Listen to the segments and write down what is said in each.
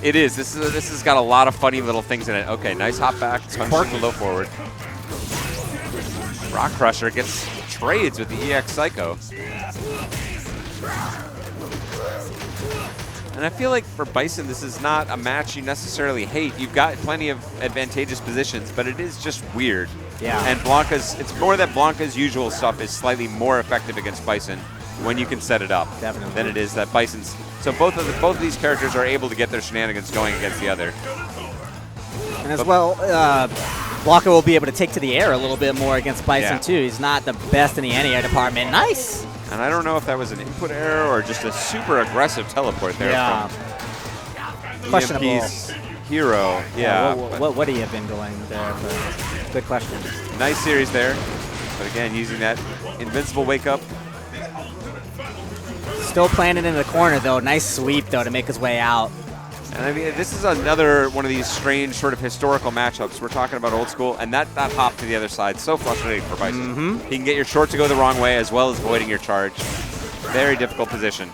It is. This has got a lot of funny little things in it. Okay, nice hop back, punching the low forward. Rock Crusher gets trades with the EX Psycho. And I feel like for Bison, this is not a match you necessarily hate. You've got plenty of advantageous positions, but it is just weird. Yeah. And it's more that Blanca's usual stuff is slightly more effective against Bison when you can set it up. Definitely. Than it is that Bison's. So both of these characters are able to get their shenanigans going against the other. And as well, Blanca will be able to take to the air a little bit more against Bison, Yeah. too. He's not the best in the anti-air department. Nice! And I don't know if that was an input error or just a super aggressive teleport there from Questionable. EMP's Hiro. Yeah. What would he have been going there? But good question. Nice series there. But again, using that invincible wake up. Still planted in the corner, though. Nice sweep, though, to make his way out. And I mean, this is another one of these strange sort of historical matchups. We're talking about old school, and that hop to the other side, so frustrating for Bison. He can get your short to go the wrong way as well as voiding your charge. Very difficult position.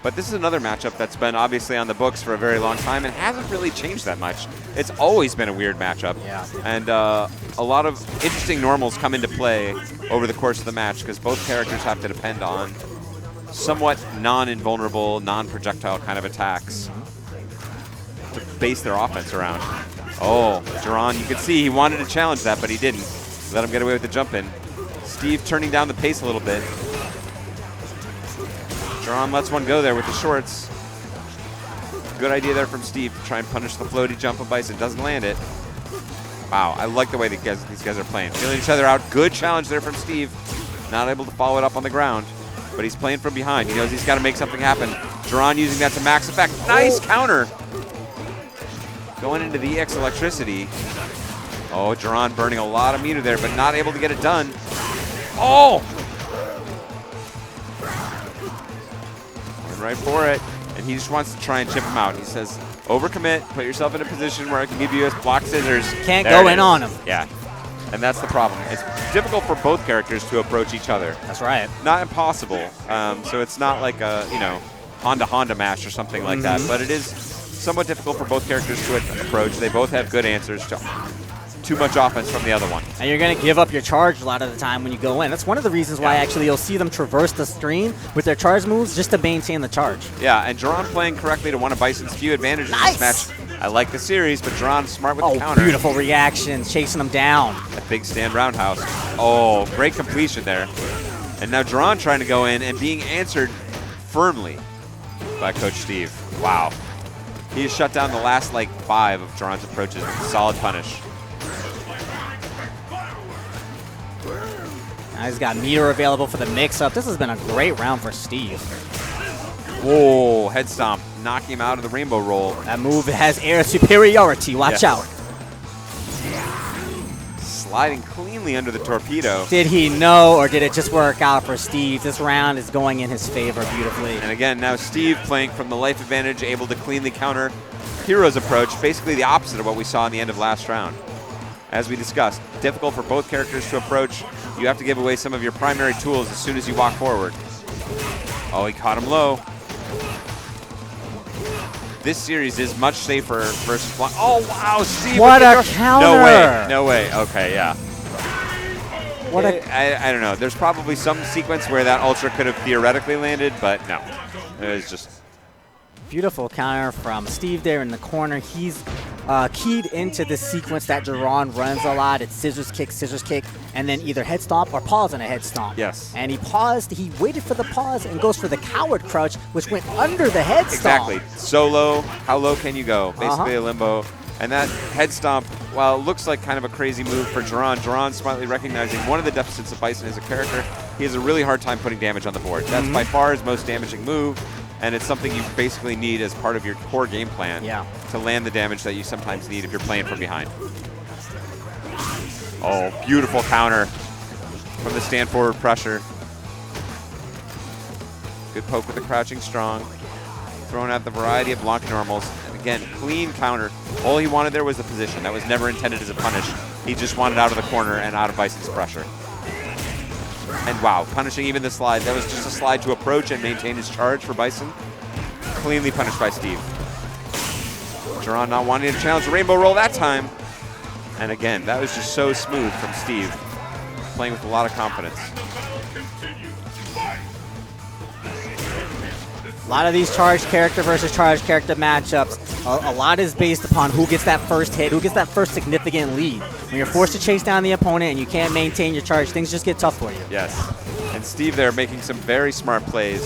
But this is another matchup that's been obviously on the books for a very long time and hasn't really changed that much. It's always been a weird matchup. Yeah. And a lot of interesting normals come into play over the course of the match because both characters have to depend on somewhat non-invulnerable, non-projectile kind of attacks to base their offense around. Oh, Duran, you could see he wanted to challenge that, but he didn't. Let him get away with the jump in. Steve turning down the pace a little bit. Duran lets one go there with the shorts. Good idea there from Steve to try and punish the floaty jump of Bison. Doesn't land it. Wow, I like the way these guys are playing. Feeling each other out. Good challenge there from Steve. Not able to follow it up on the ground. But he's playing from behind. He knows he's got to make something happen. Duran using that to max effect. Nice counter. Going into the EX electricity. Oh, Duran burning a lot of meter there, but not able to get it done. Oh! Going right for it. And he just wants to try and chip him out. He says, overcommit, put yourself in a position where I can give you a block scissors. Can't There go it in is. on him. Yeah. And that's the problem. It's difficult for both characters to approach each other. That's right. Not impossible. So it's not like a, Honda match or something like that. But it is somewhat difficult for both characters to approach. They both have good answers to too much offense from the other one. And you're going to give up your charge a lot of the time when you go in. That's one of the reasons why actually you'll see them traverse the screen with their charge moves just to maintain the charge. Yeah, and Duran playing correctly to one of Bison's few advantages in this match. I like the series, but Duran's smart with the counter. Beautiful reactions, chasing them down. That big stand roundhouse. Oh, great completion there. And now Duran trying to go in and being answered firmly by Coach Steve. Wow. He has shut down the last, 5 of Duran's approaches with a solid punish. Now he's got meter available for the mix-up. This has been a great round for Steve. Whoa, head stomp, knocking him out of the rainbow roll. That move has air superiority. Watch out. Sliding cleanly under the torpedo. Did he know, or did it just work out for Steve? This round is going in his favor beautifully. And again, now Steve playing from the life advantage, able to cleanly counter Hiro's approach, basically the opposite of what we saw in the end of last round. As we discussed, difficult for both characters to approach. You have to give away some of your primary tools as soon as you walk forward. Oh, he caught him low. This series is much safer versus Blanca. Oh, wow, Steve. What a counter. No way. No way. Okay, yeah. What I don't know. There's probably some sequence where that Ultra could have theoretically landed, but no. It was just... Beautiful counter from Steve there in the corner. He's keyed into the sequence that Duran runs a lot. It's scissors kick, and then either head stomp or pause on a head stomp. Yes. And he paused. He waited for the pause and goes for the coward crouch, which went under the head stomp. Exactly. So low. How low can you go? Basically a limbo. And that head stomp, while it looks like kind of a crazy move for Duran, Duran smartly recognizing one of the deficits of Bison as a character, he has a really hard time putting damage on the board. That's by far his most damaging move. And it's something you basically need as part of your core game plan to land the damage that you sometimes need if you're playing from behind. Oh, beautiful counter from the stand forward pressure. Good poke with the crouching strong. Throwing out the variety of Blanca normals. And again, clean counter. All he wanted there was the position. That was never intended as a punish. He just wanted out of the corner and out of Bison's pressure. And wow, punishing even the slide. That was just a slide to approach and maintain his charge for Bison. Cleanly punished by Steve. Duran not wanting to challenge the rainbow roll that time. And again, that was just so smooth from Steve, playing with a lot of confidence. A lot of these charged character versus charged character matchups, a lot is based upon who gets that first hit, who gets that first significant lead. When you're forced to chase down the opponent and you can't maintain your charge, things just get tough for you. Yes. And Steve there making some very smart plays.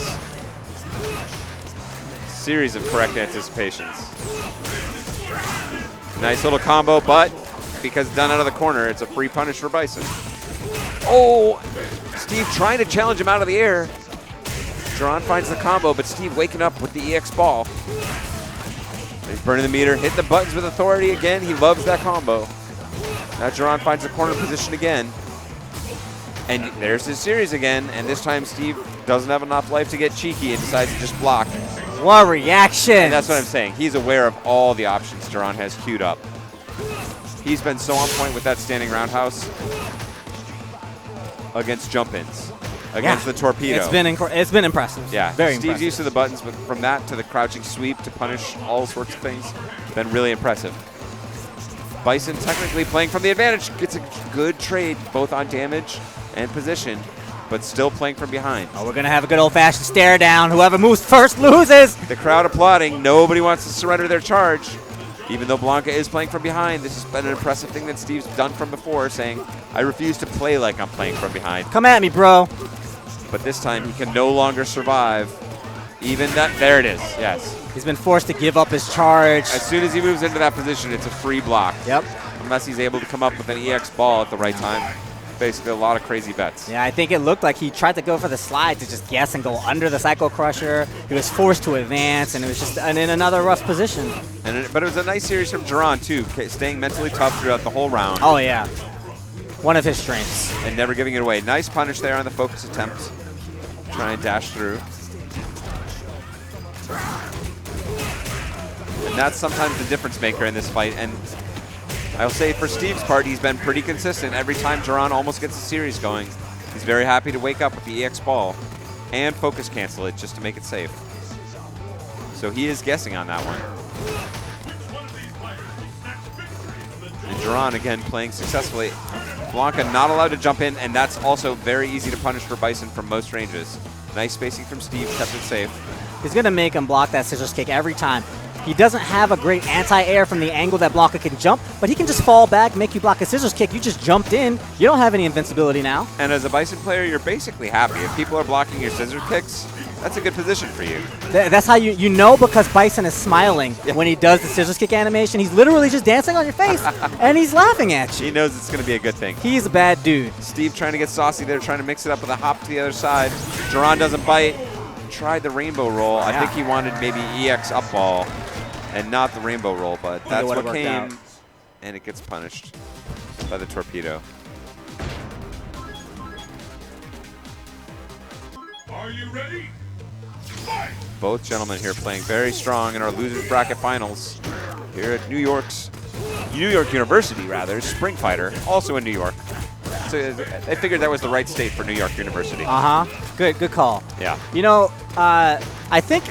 Series of correct anticipations. Nice little combo, but because done out of the corner, it's a free punish for Bison. Oh, Steve trying to challenge him out of the air. Duran finds the combo, but Steve waking up with the EX ball. He's burning the meter, hit the buttons with authority again. He loves that combo. Now Duran finds the corner position again. And there's his series again, and this time Steve doesn't have enough life to get cheeky and decides to just block. What reaction! And that's what I'm saying. He's aware of all the options Duran has queued up. He's been so on point with that standing roundhouse against jump-ins, against the torpedo. It's been impressive. Yeah, very Steve's impressive. used to the buttons, but from that to the crouching sweep to punish all sorts of things, been really impressive. Bison technically playing from the advantage, gets a good trade both on damage and position, but still playing from behind. Oh, we're going to have a good old-fashioned stare down. Whoever moves first loses. The crowd applauding. Nobody wants to surrender their charge. Even though Blanka is playing from behind, this has been an impressive thing that Steve's done from before, saying, I refuse to play like I'm playing from behind. Come at me, bro. But this time he can no longer survive. Even that, there it is, yes. He's been forced to give up his charge. As soon as he moves into that position, it's a free block. Yep. Unless he's able to come up with an EX ball at the right time. Basically a lot of crazy bets. Yeah, I think it looked like he tried to go for the slide to just guess and go under the Psycho Crusher. He was forced to advance, and it was just in another rough position. But it was a nice series from Duran, too, staying mentally tough throughout the whole round. Oh, yeah. One of his strengths. And never giving it away. Nice punish there on the focus attempt. Try and dash through. And that's sometimes the difference maker in this fight. And I'll say for Steve's part, he's been pretty consistent. Every time Duran almost gets a series going, he's very happy to wake up with the EX ball and focus cancel it just to make it safe. So he is guessing on that one. And Duran, again, playing successfully. Blanka not allowed to jump in, and that's also very easy to punish for Bison from most ranges. Nice spacing from Steve, kept it safe. He's going to make him block that scissors kick every time. He doesn't have a great anti-air from the angle that Blanka can jump, but he can just fall back, make you block a scissors kick. You just jumped in. You don't have any invincibility now. And as a Bison player, you're basically happy. If people are blocking your scissor kicks, that's a good position for you. That's how you know, because Bison is smiling when he does the scissors kick animation. He's literally just dancing on your face, and he's laughing at you. He knows it's going to be a good thing. He's a bad dude. Steve trying to get saucy there, trying to mix it up with a hop to the other side. Duran doesn't bite. Tried the rainbow roll. I think he wanted maybe EX up ball and not the rainbow roll, but that's what came, and it gets punished by the torpedo. Are you ready? Both gentlemen here playing very strong in our losers bracket finals here at New York University, Spring Fighter, also in New York. So I figured that was the right state for New York University. Good call. Yeah. You know, I think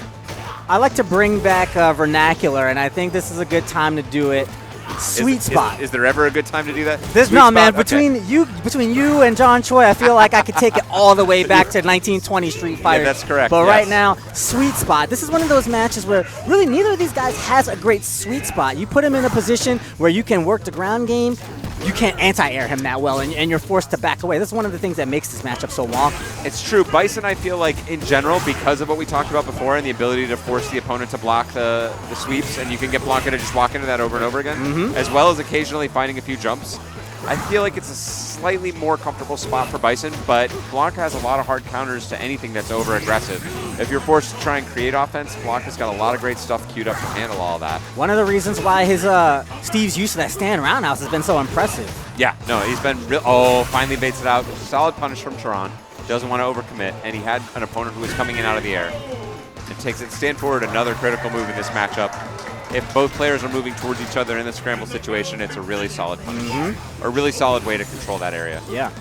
I like to bring back vernacular, and I think this is a good time to do it. Sweet spot. Is there ever a good time to do that? Man. Between you and John Choi, I feel like I could take it all the way back to 1920 Street Fighter. Yeah, that's correct. But right now, sweet spot. This is one of those matches where really neither of these guys has a great sweet spot. You put him in a position where you can work the ground game. You can't anti-air him that well, and you're forced to back away. That's one of the things that makes this matchup so wonky. It's true. Bison, I feel like, in general, because of what we talked about before and the ability to force the opponent to block the sweeps, and you can get Blanka to just walk into that over and over again, as well as occasionally finding a few jumps, I feel like it's a slightly more comfortable spot for Bison, but Blanka has a lot of hard counters to anything that's over-aggressive. If you're forced to try and create offense, Blanka's got a lot of great stuff queued up to handle all that. One of the reasons why his Steve's use of that stand roundhouse has been so impressive. Yeah, no, he's been finally baits it out. Solid punish from Duran. Doesn't want to overcommit, and he had an opponent who was coming in out of the air. It takes it stand forward, another critical move in this matchup. If both players are moving towards each other in the scramble situation, it's a really solid punish. A really solid way to control that area. Yeah.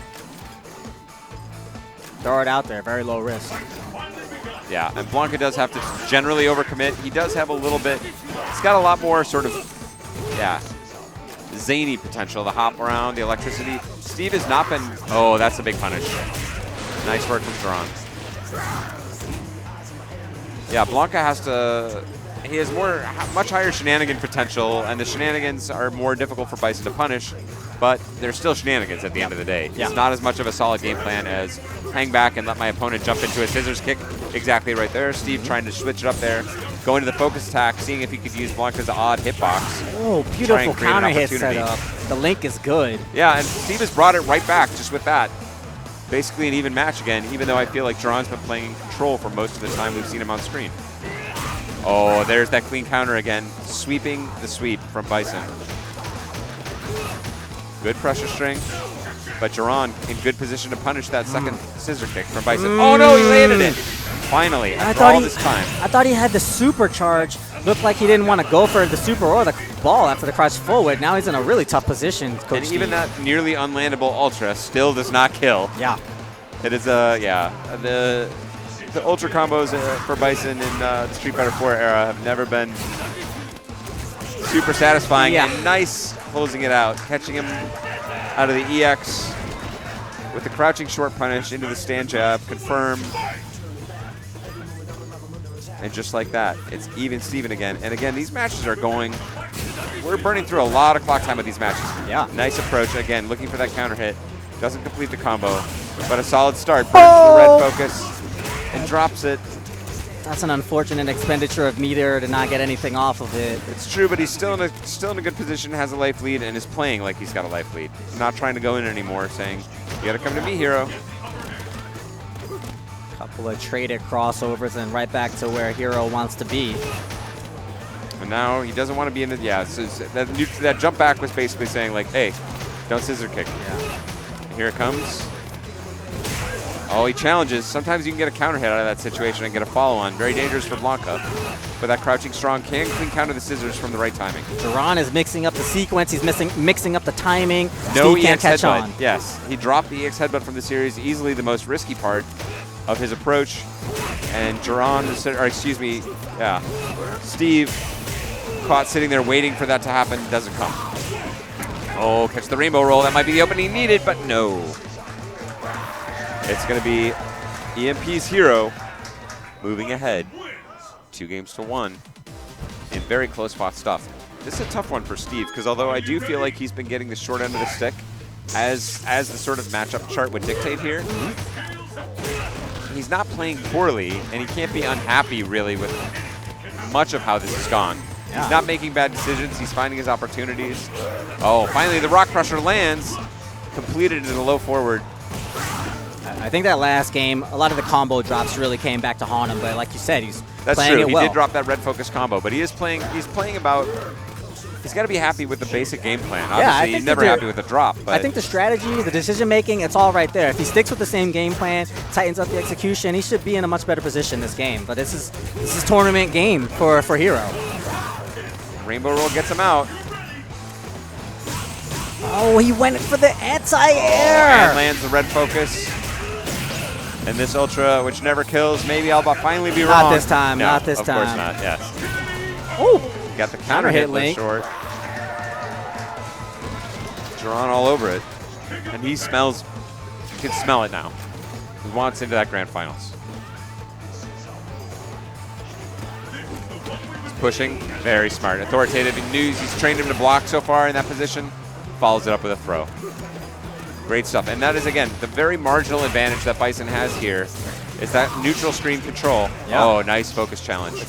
Throw it out there, very low risk. Yeah, and Blanca does have to generally overcommit. He does have a little bit. He's got a lot more sort of, zany potential. The hop around, the electricity. Steve has not been. Oh, that's a big punish. Nice work from Duran. Yeah, Blanca has to. He has much higher shenanigan potential, and the shenanigans are more difficult for Bison to punish, but they're still shenanigans at the end of the day. Yeah. It's not as much of a solid game plan as hang back and let my opponent jump into a scissors kick exactly right there. Steve trying to switch it up there, going to the focus attack, seeing if he could use Blanca's odd hitbox. Oh, beautiful counter hit setup. The link is good. Yeah, and Steve has brought it right back just with that. Basically an even match again, even though I feel like Duran's been playing control for most of the time we've seen him on screen. Oh, there's that clean counter again, sweeping the sweep from Bison. Good pressure string, but Duran in good position to punish that second scissor kick from Bison. Oh no, he landed it! Finally, after all this time. I thought he had the supercharge. Looked like he didn't want to go for the super or the ball after the crouch forward. Now he's in a really tough position, Coach And Steve. even that nearly unlandable ultra still does not kill. Yeah. It is the ultra combos for Bison in the Street Fighter 4 era have never been super satisfying. Yeah. And nice closing it out, catching him out of the EX with the crouching short punish into the stand jab, confirm. And just like that, it's even Steven again. And again, these matches are going, we're burning through a lot of clock time with these matches. Yeah. Nice approach, again, looking for that counter hit. Doesn't complete the combo, but a solid start. Burns the red focus and drops it. That's an unfortunate expenditure of meter to not get anything off of it. It's true, but he's still in a good position, has a life lead, and is playing like he's got a life lead. Not trying to go in anymore, saying, you gotta come to me, Hiro. Couple of traded crossovers and right back to where Hiro wants to be. And now he doesn't want to be in the, so that jump back was basically saying like, hey, don't scissor kick. Yeah. Here it comes. Oh, he challenges. Sometimes you can get a counter hit out of that situation and get a follow-on. Very dangerous for Blanca. But that crouching strong can clean counter the scissors from the right timing. Duran is mixing up the sequence. He's mixing up the timing. No Steve can't EX catch headbutt. on. Yes, he dropped the EX headbutt from the series. Easily the most risky part of his approach. And Steve caught sitting there waiting for that to happen. Doesn't come. Oh, catch the rainbow roll. That might be the opening needed, but no. It's going to be EMP's Hiro moving ahead 2-1 in very close fought stuff. This is a tough one for Steve because although I do feel like he's been getting the short end of the stick as the sort of matchup chart would dictate here, he's not playing poorly and he can't be unhappy really with much of how this has gone. Yeah. He's not making bad decisions. He's finding his opportunities. Oh, finally the rock crusher lands, completed into the low forward. I think that last game, a lot of the combo drops really came back to haunt him. But like you said, he's playing true. it well. He did drop that red focus combo, but he is playing. He's playing about. He's got to be happy with the basic game plan. Obviously, he's never happy with the drop. But I think the strategy, the decision making, it's all right there. If he sticks with the same game plan, tightens up the execution, he should be in a much better position this game. But this is tournament game for Hiro. Rainbow roll gets him out. Oh, he went for the anti-air. And lands the red focus. And this ultra, which never kills, maybe I'll finally be wrong. Not this time. No, not this of time. Of course not. Yes. Oh, got the counter hit link short. Duran all over it, and he smells. You can smell it now. He wants into that grand finals. He's pushing, very smart, authoritative. He knew he's trained him to block so far in that position. Follows it up with a throw. Great stuff, and that is, again, the very marginal advantage that Bison has here is that neutral screen control. Yeah. Oh, nice focus challenge.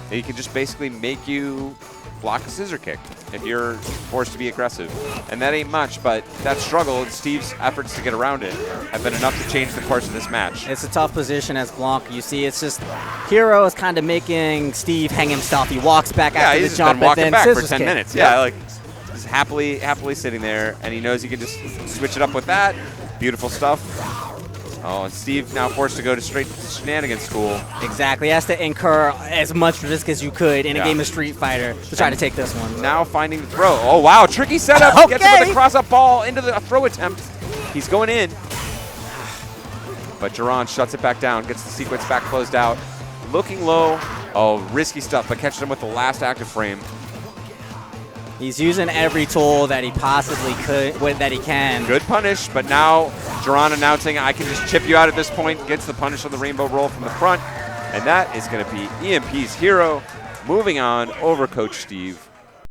He can just basically make you block a scissor kick if you're forced to be aggressive. And that ain't much, but that struggle and Steve's efforts to get around it have been enough to change the course of this match. It's a tough position as Blanc. You see, it's just Hiro is kind of making Steve hang himself. He walks back after the jump been walking and then back for scissors 10 kick. minutes. Yep. Yeah, like just happily sitting there, and he knows he can just switch it up with that. Beautiful stuff. Oh, and Steve now forced to go straight to shenanigan school. Exactly. He has to incur as much risk as you could in a game of Street Fighter to try to take this one. Now finding the throw. Oh, wow. Tricky setup. Okay. Gets him with a cross-up ball into the throw attempt. He's going in. But Duran shuts it back down, gets the sequence back closed out. looking low. Oh, risky stuff, but catches him with the last active frame. He's using every tool that he possibly that he can. Good punish, but now Duran announcing, I can just chip you out at this point, gets the punish on the rainbow roll from the front, and that is going to be EMP's Hiro moving on over Coach Steve.